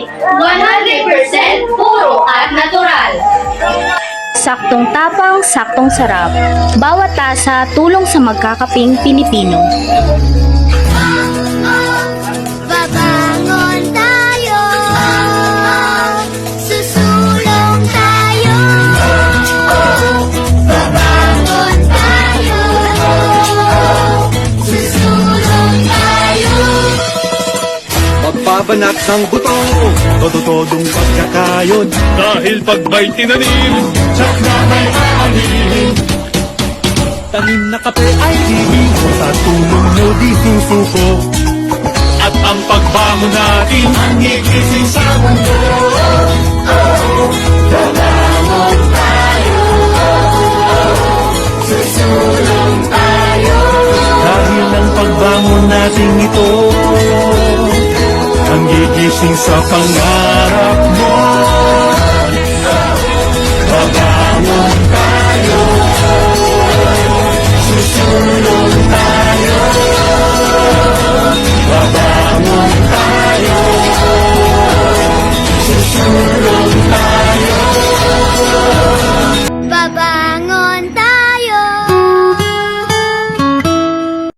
Organic, 100% puro at natural. Saktong tapang, saktong sarap. Bawat tasa tulong sa magkakaping Pilipino. Babangon tayo, susulong tayo. Babangon tayo, susulong tayo. Magbabanat ng buto, todo-todong pagkakayod. Dahil pag may tinanim, Tsak na may aanin. Tanim na kape ay hihing sa tulong mo di susuko. at ang pagbangon natin Ang gigising sa mundo. Babangon tayo, susulong tayo. Dahil ang pagbangon natin ito, ang gigising sa pangarap mo.